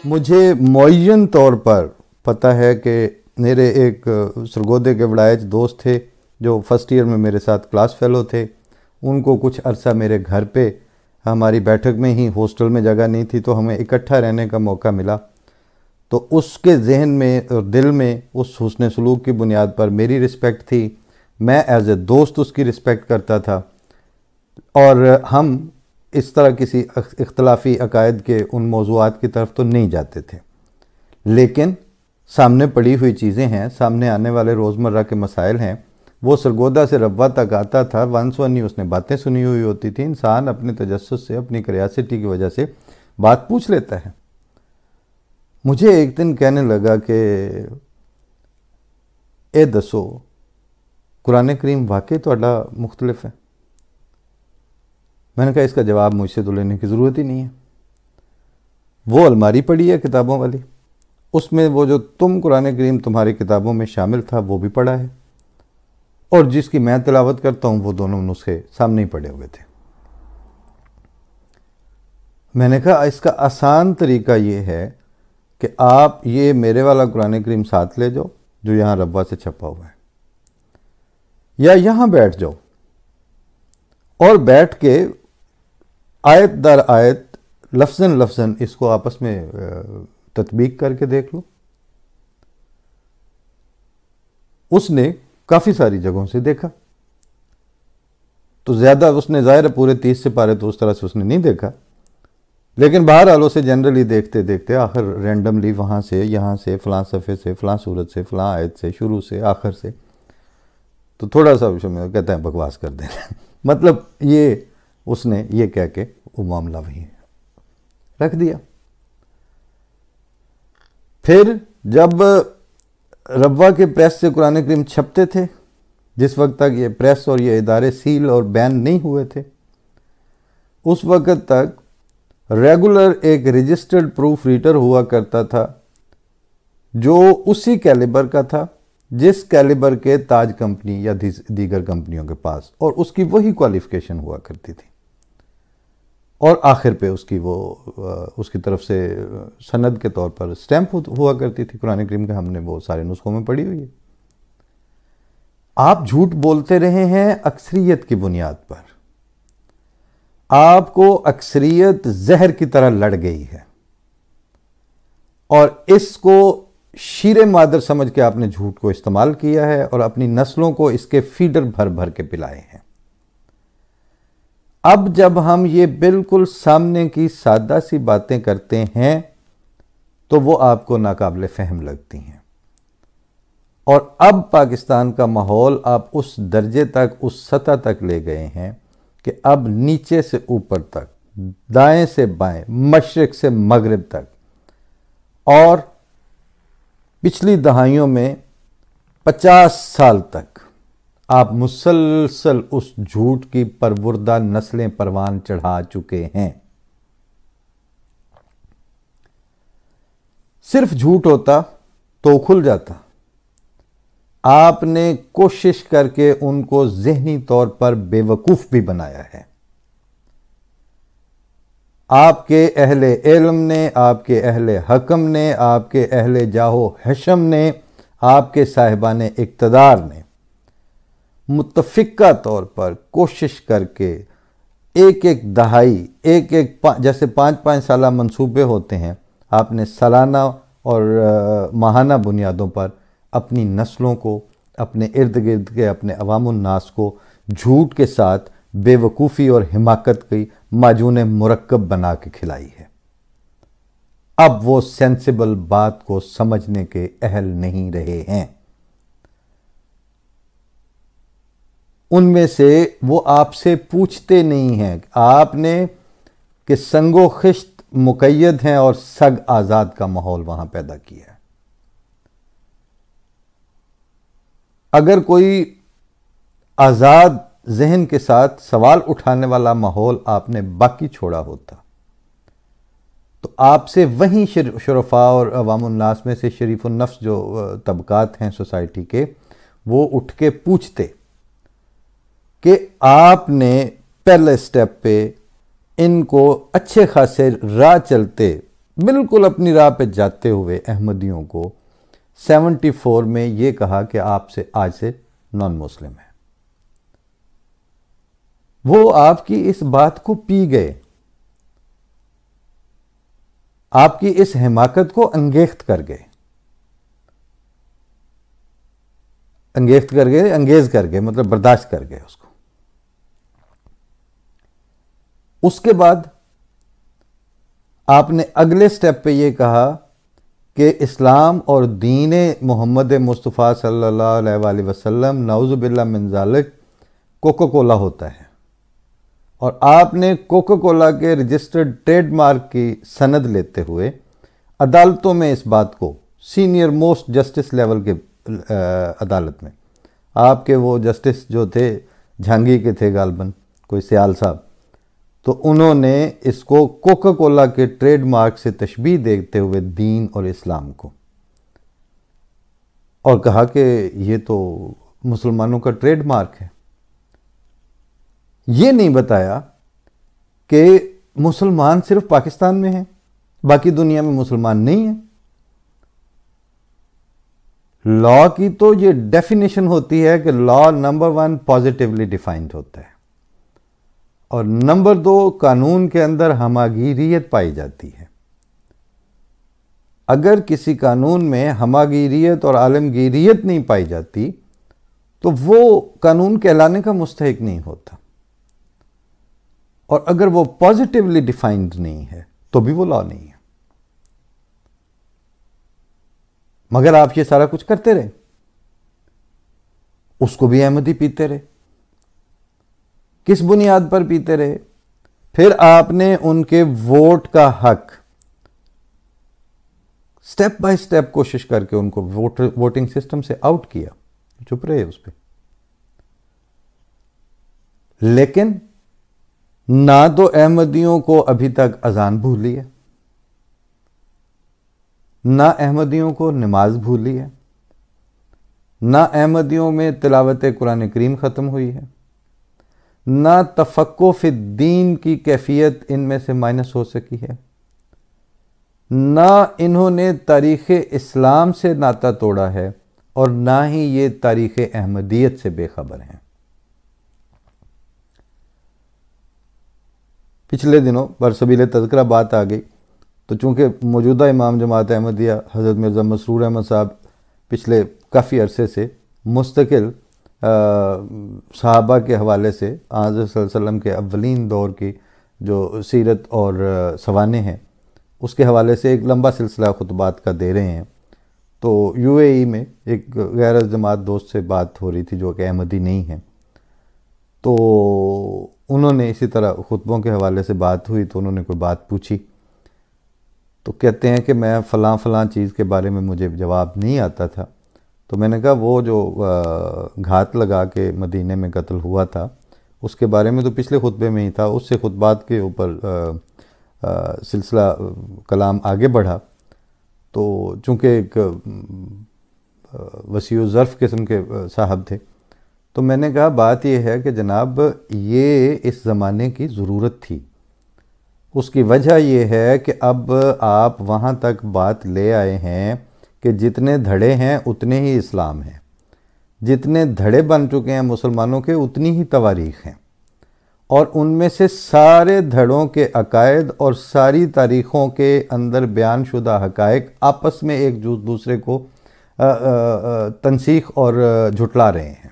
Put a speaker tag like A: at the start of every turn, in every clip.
A: مجھے معین طور پر پتہ ہے کہ میرے ایک سرگودے کے وڑائچ دوست تھے جو فرسٹ ایئر میں میرے ساتھ کلاس فیلو تھے. ان کو کچھ عرصہ میرے گھر پہ ہماری بیٹھک میں ہی، ہاسٹل میں جگہ نہیں تھی تو ہمیں اکٹھا رہنے کا موقع ملا. تو اس کے ذہن میں اور دل میں اس حسن سلوک کی بنیاد پر میری رسپیکٹ تھی. میں ایز اے دوست اس کی رسپیکٹ کرتا تھا، اور ہم اس طرح کسی اختلافی عقائد کے ان موضوعات کی طرف تو نہیں جاتے تھے. لیکن سامنے پڑی ہوئی چیزیں ہیں، سامنے آنے والے روزمرہ کے مسائل ہیں. وہ سرگودا سے ربوہ تک آتا تھا، ون سونی اس نے باتیں سنی ہوئی ہوتی تھی. انسان اپنے تجسس سے، اپنی کریاسٹی کی وجہ سے بات پوچھ لیتا ہے. مجھے ایک دن کہنے لگا کہ اے دسو قرآن کریم واقعی توڑا مختلف ہے. میں نے کہا اس کا جواب مجھ سے تو لینے کی ضرورت ہی نہیں ہے. وہ الماری پڑی ہے کتابوں والی، اس میں وہ جو قرآن کریم تمہاری کتابوں میں شامل تھا وہ بھی پڑھا ہے، اور جس کی میں تلاوت کرتا ہوں وہ دونوں نسخے سامنے ہی پڑے ہوئے تھے. میں نے کہا اس کا آسان طریقہ یہ ہے کہ آپ یہ میرے والا قرآن کریم ساتھ لے جاؤ جو یہاں ربوہ سے چھپا ہوا ہے، یا یہاں بیٹھ جاؤ اور بیٹھ کے آیت در آیت لفظاً لفظاً اس کو آپس میں تطبیق کر کے دیکھ لو. اس نے کافی ساری جگہوں سے دیکھا، تو زیادہ اس نے ظاہر پورے 30 سپارے تو اس طرح سے اس نے نہیں دیکھا، لیکن بہرحال اسے جنرلی دیکھتے دیکھتے آخر رینڈملی وہاں سے، یہاں سے، فلاں صفحے سے، فلاں صورت سے، فلاں آیت سے، شروع سے، آخر سے، تو تھوڑا سا کہتے ہیں بکواس کر دیں. مطلب یہ اس نے یہ کہہ کے وہ معاملہ وہیں رکھ دیا. پھر جب ربوہ کے پریس سے قرآن کریم چھپتے تھے، جس وقت تک یہ پریس اور یہ ادارے سیل اور بین نہیں ہوئے تھے، اس وقت تک ریگولر ایک رجسٹرڈ پروف ریڈر ہوا کرتا تھا جو اسی کیلیبر کا تھا جس کیلیبر کے تاج کمپنی یا دیگر کمپنیوں کے پاس، اور اس کی وہی کوالیفیکیشن ہوا کرتی تھی، اور آخر پہ اس کی طرف سے سند کے طور پر سٹیمپ ہوا کرتی تھی. قرآن کریم کے ہم نے وہ سارے نسخوں میں پڑھی ہوئی ہے. آپ جھوٹ بولتے رہے ہیں اکثریت کی بنیاد پر. آپ کو اکثریت زہر کی طرح لڑ گئی ہے، اور اس کو شیر مادر سمجھ کے آپ نے جھوٹ کو استعمال کیا ہے اور اپنی نسلوں کو اس کے فیڈر بھر بھر کے پلائے ہیں. اب جب ہم یہ بالکل سامنے کی سادہ سی باتیں کرتے ہیں تو وہ آپ کو ناقابل فہم لگتی ہیں. اور اب پاکستان کا ماحول آپ اس درجے تک، اس سطح تک لے گئے ہیں کہ اب نیچے سے اوپر تک، دائیں سے بائیں، مشرق سے مغرب تک، اور پچھلی دہائیوں میں 50 سال تک آپ مسلسل اس جھوٹ کی پروردہ نسلیں پروان چڑھا چکے ہیں. صرف جھوٹ ہوتا تو کھل جاتا. آپ نے کوشش کر کے ان کو ذہنی طور پر بے وقوف بھی بنایا ہے. آپ کے اہل علم نے، آپ کے اہل حکم نے، آپ کے اہل جاہو حشم نے، آپ کے صاحبان اقتدار نے متفقہ طور پر کوشش کر کے ایک ایک دہائی، جیسے 5-5 سالہ منصوبے ہوتے ہیں، آپ نے سالانہ اور ماہانہ بنیادوں پر اپنی نسلوں کو، اپنے ارد گرد کے اپنے عوام الناس کو جھوٹ کے ساتھ بے وقوفی اور حماقت کی معجون مرکب بنا کے کھلائی ہے. اب وہ سینسیبل بات کو سمجھنے کے اہل نہیں رہے ہیں. ان میں سے وہ آپ سے پوچھتے نہیں ہیں. آپ نے کہ سنگ و خشت مقید ہیں اور سگ آزاد کا ماحول وہاں پیدا کیا ہے. اگر کوئی آزاد ذہن کے ساتھ سوال اٹھانے والا ماحول آپ نے باقی چھوڑا ہوتا تو آپ سے وہیں شرفاء اور عوام الناس میں سے شریف النفس جو طبقات ہیں سوسائٹی کے، وہ اٹھ کے پوچھتے کہ آپ نے پہلے سٹیپ پہ ان کو اچھے خاصے راہ چلتے، بالکل اپنی راہ پہ جاتے ہوئے احمدیوں کو 74 میں یہ کہا کہ آپ سے آج سے نان مسلم ہے۔ وہ آپ کی اس بات کو پی گئے، آپ کی اس حماقت کو انگیخت کر گئے، انگیز کر گئے مطلب برداشت کر گئے اس کو۔ اس کے بعد آپ نے اگلے سٹیپ پہ یہ کہا کہ اسلام اور دین محمد مصطفیٰ صلی اللہ علیہ وآلہ وسلم نعوذ باللہ من ذالک کوکا کولا ہوتا ہے، اور آپ نے کوکا کولا کے رجسٹرڈ ٹریڈ مارک کی سند لیتے ہوئے عدالتوں میں اس بات کو، سینئر موسٹ جسٹس لیول کے عدالت میں، آپ کے وہ جسٹس جو تھے جھانگی کے تھے غالباً، کوئی سیال صاحب، تو انہوں نے اس کو کوکا کولا کے ٹریڈ مارک سے تشبیہ دیتے ہوئے دین اور اسلام کو، اور کہا کہ یہ تو مسلمانوں کا ٹریڈ مارک ہے۔ یہ نہیں بتایا کہ مسلمان صرف پاکستان میں ہیں، باقی دنیا میں مسلمان نہیں ہیں۔ لا کی تو یہ ڈیفینیشن ہوتی ہے کہ لا نمبر 1 پازیٹیولی ڈیفائنڈ ہوتا ہے، اور نمبر 2 قانون کے اندر ہماگیریت پائی جاتی ہے۔ اگر کسی قانون میں ہماگیریت اور عالمگیریت نہیں پائی جاتی تو وہ قانون کہلانے کا مستحق نہیں ہوتا، اور اگر وہ پازیٹیولی ڈیفائنڈ نہیں ہے تو بھی وہ لا نہیں ہے۔ مگر آپ یہ سارا کچھ کرتے رہے، اس کو بھی احمدی پیتے رہے۔ کس بنیاد پر پیتے رہے؟ پھر آپ نے ان کے ووٹ کا حق سٹیپ بائی سٹیپ کوشش کر کے ان کو ووٹنگ سسٹم سے آؤٹ کیا، چپ رہے اس پہ۔ لیکن نہ تو احمدیوں کو ابھی تک اذان بھولی ہے، نہ احمدیوں کو نماز بھولی ہے، نہ احمدیوں میں تلاوت قرآن کریم ختم ہوئی ہے، نہ تفقہ فی الدین کی کیفیت ان میں سے مائنس ہو سکی ہے، نہ انہوں نے تاریخ اسلام سے ناطہ توڑا ہے، اور نہ ہی یہ تاریخ احمدیت سے بے خبر ہیں۔ پچھلے دنوں برسبیل تذکرہ بات آ گئی، تو چونکہ موجودہ امام جماعت احمدیہ حضرت مرزا مسرور احمد صاحب پچھلے کافی عرصے سے مستقل صحابہ کے حوالے سے حضرت صلی اللہ علیہ وسلم کے اولین دور کی جو سیرت اور سوانح ہیں اس کے حوالے سے ایک لمبا سلسلہ خطبات کا دے رہے ہیں۔ تو یو اے ای میں ایک غیر جماعت دوست سے بات ہو رہی تھی جو کہ احمدی نہیں ہیں، تو انہوں نے اسی طرح خطبوں کے حوالے سے بات ہوئی تو انہوں نے کوئی بات پوچھی، تو کہتے ہیں کہ میں فلاں چیز کے بارے میں مجھے جواب نہیں آتا تھا، تو میں نے کہا وہ جو گھات لگا کے مدینے میں قتل ہوا تھا اس کے بارے میں تو پچھلے خطبے میں ہی تھا، اس سے خطبات کے اوپر سلسلہ کلام آگے بڑھا، تو چونکہ ایک وسیع ظرف قسم کے صاحب تھے، تو میں نے کہا بات یہ ہے کہ جناب یہ اس زمانے کی ضرورت تھی، اس کی وجہ یہ ہے کہ اب آپ وہاں تک بات لے آئے ہیں کہ جتنے دھڑے ہیں اتنے ہی اسلام ہیں، جتنے دھڑے بن چکے ہیں مسلمانوں کے اتنی ہی تواریخ ہیں، اور ان میں سے سارے دھڑوں کے عقائد اور ساری تاریخوں کے اندر بیان شدہ حقائق آپس میں ایک دوسرے کو تنسیخ اور جھٹلا رہے ہیں۔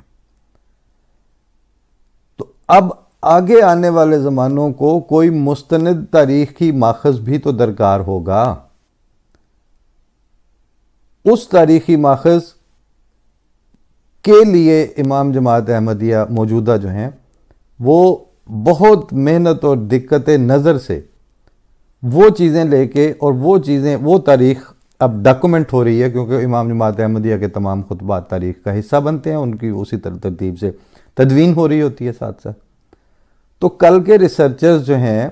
A: تو اب آگے آنے والے زمانوں کو کوئی مستند تاریخی ماخذ بھی تو درکار ہوگا، اس تاریخی ماخذ کے لیے امام جماعت احمدیہ موجودہ جو ہیں وہ بہت محنت اور دقت نظر سے وہ چیزیں لے کے، اور وہ تاریخ اب ڈاکومنٹ ہو رہی ہے، کیونکہ امام جماعت احمدیہ کے تمام خطبات تاریخ کا حصہ بنتے ہیں، ان کی اسی ترتیب سے تدوین ہو رہی ہوتی ہے ساتھ ساتھ۔ تو کل کے ریسرچرز جو ہیں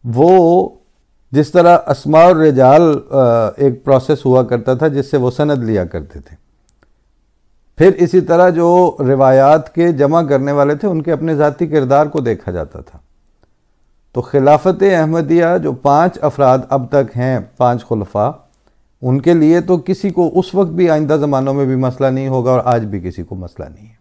A: وہ جس طرح اسماء الرجال ایک پروسیس ہوا کرتا تھا جس سے وہ سند لیا کرتے تھے، پھر اسی طرح جو روایات کے جمع کرنے والے تھے ان کے اپنے ذاتی کردار کو دیکھا جاتا تھا، تو خلافت احمدیہ جو 5 افراد اب تک ہیں، 5 خلفاء، ان کے لیے تو کسی کو اس وقت بھی آئندہ زمانوں میں بھی مسئلہ نہیں ہوگا، اور آج بھی کسی کو مسئلہ نہیں ہے۔